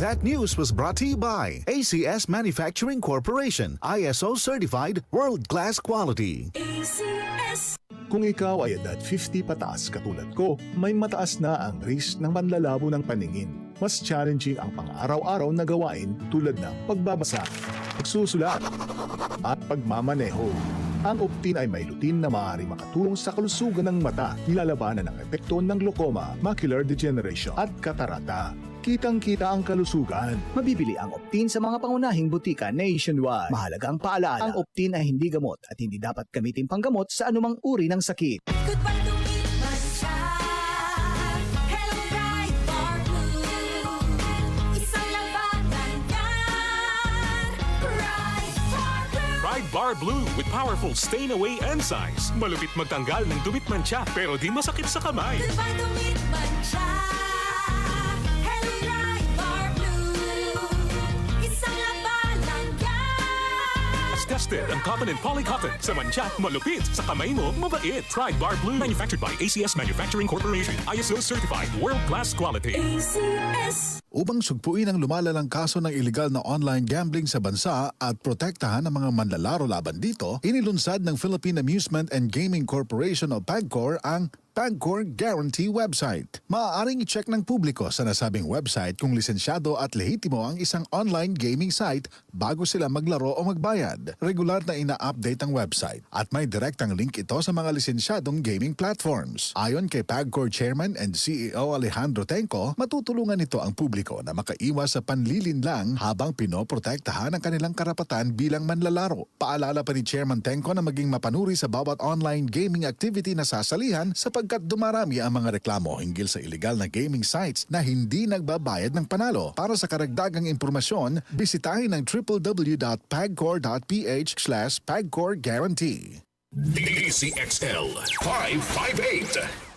That news was brought to you by ACS Manufacturing Corporation, ISO certified world-class quality. ACS. Kung ikaw ay edad 50 pataas katulad ko, may mataas na ang risk ng panlalabo ng paningin. Mas challenging ang pang-araw-araw na gawain tulad ng pagbabasa, pagsusulat, at pagmamaneho. Ang Optin ay may lutin na maaari makatulong sa kalusugan ng mata, nilalabanan ang epekto ng glaucoma, macular degeneration at katarata. Kitang-kita ang kalusugan. Mabibili ang Optin sa mga pangunahing butika nationwide. Mahalaga ang paalaala. Ang Optin ay hindi gamot at hindi dapat gamitin panggamot sa anumang uri ng sakit. Goodbye lumipas siya. Hello, Bright Bar Blue. Isang labanan yan. Bright Bar Blue. Pride Bar Blue with powerful stain-away enzymes. Malupit magtanggal ng dumit mancha pero di masakit sa kamay. Goodbye lumipas siya. Hello, Bright Bar Blue. Isang labanan yan. As tested ang cotton and polycotton. Sa mancha, malupit. Sa kamay mo, mabait. Pride Bar Blue. Manufactured by ACS Manufacturing Corporation. ISO certified world-class quality. ACS. Upang sugpuin ang lumalalang kaso ng iligal na online gambling sa bansa at protektahan ang mga manlalaro laban dito, inilunsad ng Philippine Amusement and Gaming Corporation o PAGCOR ang PAGCOR Guarantee website. Maaaring i-check ng publiko sa nasabing website kung lisensyado at lehitimo ang isang online gaming site bago sila maglaro o magbayad. Regular na ina-update ang website at may direktang link ito sa mga lisensyadong gaming platforms. Ayon kay PAGCOR Chairman and CEO Alejandro Tenco, matutulungan ito ang publiko na makaiwas sa panlilinlang habang pinoprotektahan ang kanilang karapatan bilang manlalaro. Paalala pa ni Chairman Tenco na maging mapanuri sa bawat online gaming activity na sasalihan sapagkat dumarami ang mga reklamo hinggil sa illegal na gaming sites na hindi nagbabayad ng panalo. Para sa karagdagang impormasyon, bisitahin ang www.pagcor.ph/pagcorguarantee. DCXL 558.